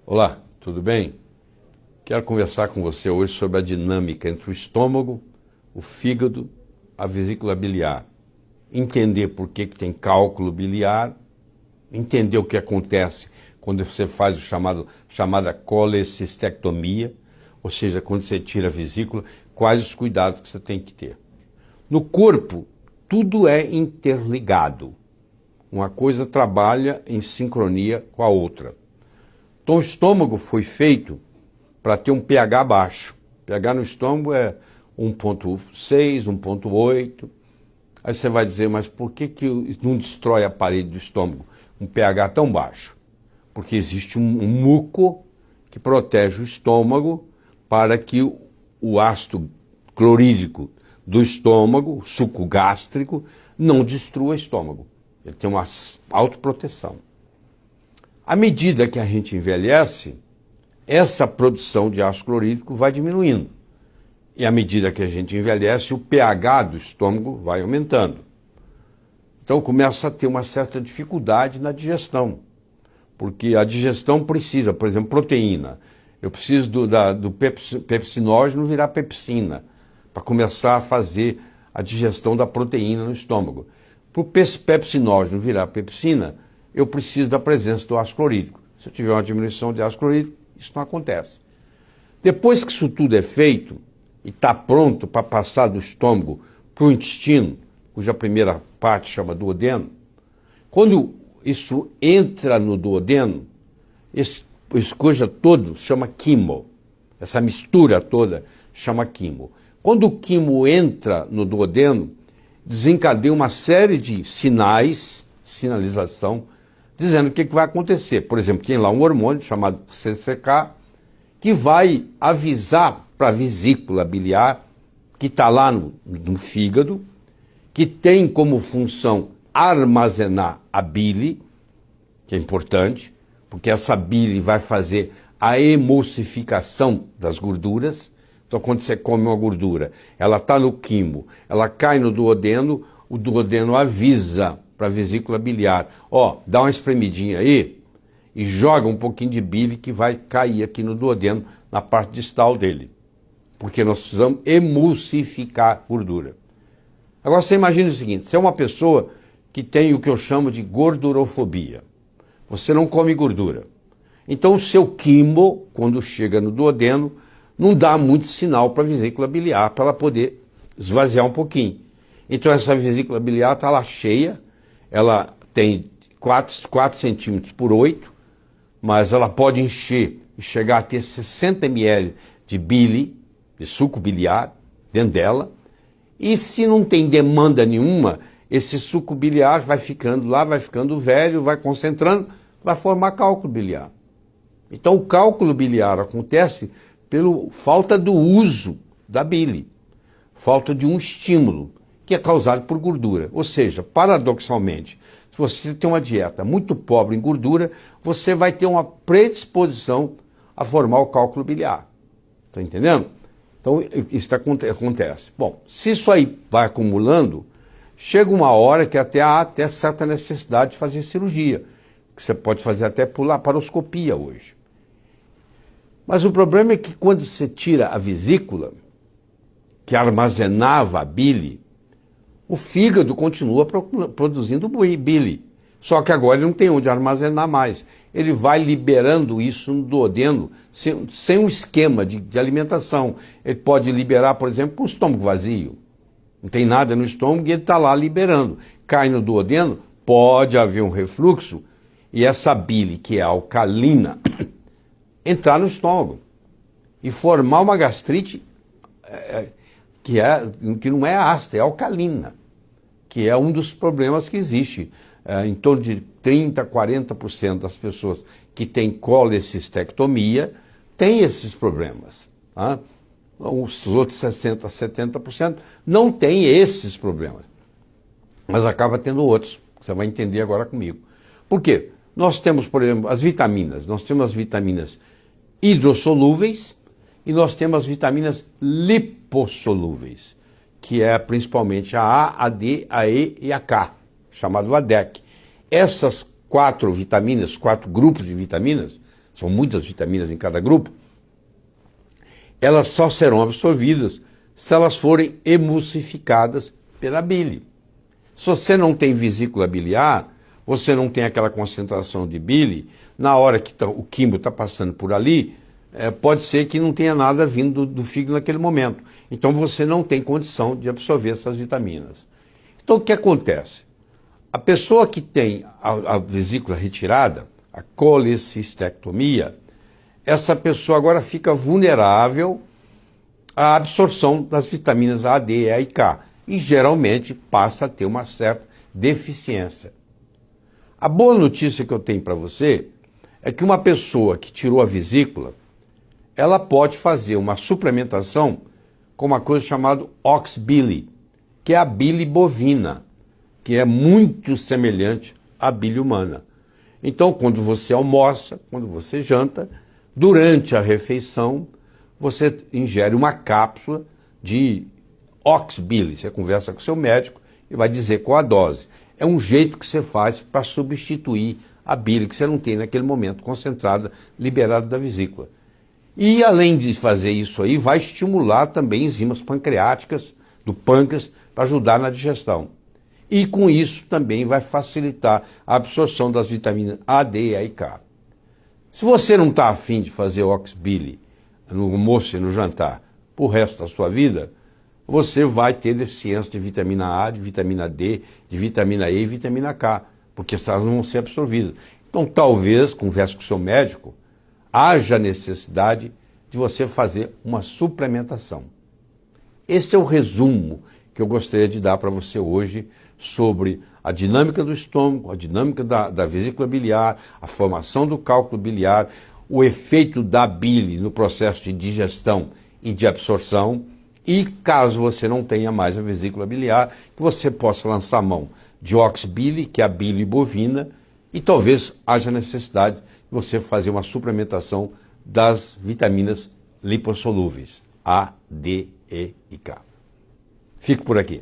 Olá, tudo bem? Quero conversar com você hoje sobre a dinâmica entre o estômago, o fígado, a vesícula biliar. Entender por que tem cálculo biliar, entender o que acontece quando você faz chamada colecistectomia, ou seja, quando você tira a vesícula, quais os cuidados que você tem que ter. No corpo, tudo é interligado. Uma coisa trabalha em sincronia com a outra. Então o estômago foi feito para ter um pH baixo. pH no estômago é 1,6, 1,8. Aí você vai dizer, mas por que não destrói a parede do estômago? Um pH tão baixo. Porque existe um muco que protege o estômago para que o ácido clorídrico do estômago, o suco gástrico, não destrua o estômago. Ele tem uma autoproteção. À medida que a gente envelhece, essa produção de ácido clorídrico vai diminuindo. E à medida que a gente envelhece, o pH do estômago vai aumentando. Então começa a ter uma certa dificuldade na digestão. Porque a digestão precisa, por exemplo, proteína. Eu preciso do pepsinógeno virar pepsina, para começar a fazer a digestão da proteína no estômago. Para o pepsinógeno virar pepsina, eu preciso da presença do ácido clorídrico. Se eu tiver uma diminuição de ácido clorídrico, isso não acontece. Depois que isso tudo é feito e está pronto para passar do estômago para o intestino, cuja primeira parte chama duodeno, quando isso entra no duodeno, esse coisa todo chama quimo. Essa mistura toda chama quimo. Quando o quimo entra no duodeno, desencadeia uma série de sinalização, dizendo o que vai acontecer. Por exemplo, tem lá um hormônio chamado CCK, que vai avisar para a vesícula biliar, que está lá no fígado, que tem como função armazenar a bile, que é importante, porque essa bile vai fazer a emulsificação das gorduras. Então, quando você come uma gordura, ela está no quimo, ela cai no duodeno, o duodeno avisa para a vesícula biliar, dá uma espremidinha aí e joga um pouquinho de bile que vai cair aqui no duodeno, na parte distal dele. Porque nós precisamos emulsificar a gordura. Agora você imagina o seguinte, você é uma pessoa que tem o que eu chamo de gordurofobia. Você não come gordura. Então o seu quimo, quando chega no duodeno, não dá muito sinal para a vesícula biliar, para ela poder esvaziar um pouquinho. Então essa vesícula biliar está lá cheia, ela tem 4 centímetros por 8, mas ela pode encher e chegar a ter 60 ml de bile, de suco biliar, dentro dela. E se não tem demanda nenhuma, esse suco biliar vai ficando lá, vai ficando velho, vai concentrando, vai formar cálculo biliar. Então o cálculo biliar acontece pela falta do uso da bile, falta de um estímulo, que é causado por gordura. Ou seja, paradoxalmente, se você tem uma dieta muito pobre em gordura, você vai ter uma predisposição a formar o cálculo biliar. Está entendendo? Então, isso acontece. Bom, se isso aí vai acumulando, chega uma hora que há até certa necessidade de fazer cirurgia, que você pode fazer até por laparoscopia hoje. Mas o problema é que quando você tira a vesícula, que armazenava a bile, o fígado continua produzindo bile. Só que agora ele não tem onde armazenar mais. Ele vai liberando isso no duodeno sem um esquema de alimentação. Ele pode liberar, por exemplo, com o estômago vazio. Não tem nada no estômago e ele está lá liberando. Cai no duodeno, pode haver um refluxo e essa bile, que é alcalina, entrar no estômago e formar uma gastrite que não é ácida, é alcalina, que é um dos problemas que existe. Em torno de 30%, 40% das pessoas que têm colecistectomia têm esses problemas. Tá? Os outros 60%, 70% não têm esses problemas, mas acaba tendo outros, você vai entender agora comigo. Por quê? Nós temos, por exemplo, as vitaminas. Nós temos as vitaminas hidrossolúveis e nós temos as vitaminas lipossolúveis, que é principalmente a A, a D, a E e a K, chamado ADEC. Essas 4 vitaminas, 4 grupos de vitaminas, são muitas vitaminas em cada grupo, elas só serão absorvidas se elas forem emulsificadas pela bile. Se você não tem vesícula biliar, você não tem aquela concentração de bile, na hora que o químio está passando por ali, pode ser que não tenha nada vindo do fígado naquele momento. Então você não tem condição de absorver essas vitaminas. Então o que acontece? A pessoa que tem a vesícula retirada, a colecistectomia, essa pessoa agora fica vulnerável à absorção das vitaminas A, D, E e K. E geralmente passa a ter uma certa deficiência. A boa notícia que eu tenho para você é que uma pessoa que tirou a vesícula, ela pode fazer uma suplementação com uma coisa chamada oxbile, que é a bile bovina, que é muito semelhante à bile humana. Então, quando você almoça, quando você janta, durante a refeição, você ingere uma cápsula de oxbile. Você conversa com o seu médico e vai dizer qual a dose. É um jeito que você faz para substituir a bile que você não tem naquele momento concentrada, liberada da vesícula. E além de fazer isso aí, vai estimular também enzimas pancreáticas do pâncreas para ajudar na digestão. E com isso também vai facilitar a absorção das vitaminas A, D, E e K. Se você não está afim de fazer oxbile no almoço e no jantar pro resto da sua vida, você vai ter deficiência de vitamina A, de vitamina D, de vitamina E e vitamina K, porque elas não vão ser absorvidas. Então talvez, converse com o seu médico, haja necessidade de você fazer uma suplementação. Esse é o resumo que eu gostaria de dar para você hoje sobre a dinâmica do estômago, a dinâmica da vesícula biliar, a formação do cálculo biliar, o efeito da bile no processo de digestão e de absorção, e caso você não tenha mais a vesícula biliar, que você possa lançar mão de oxbile, que é a bile bovina, e talvez haja necessidade de você fazer uma suplementação das vitaminas lipossolúveis, A, D, E e K. Fico por aqui.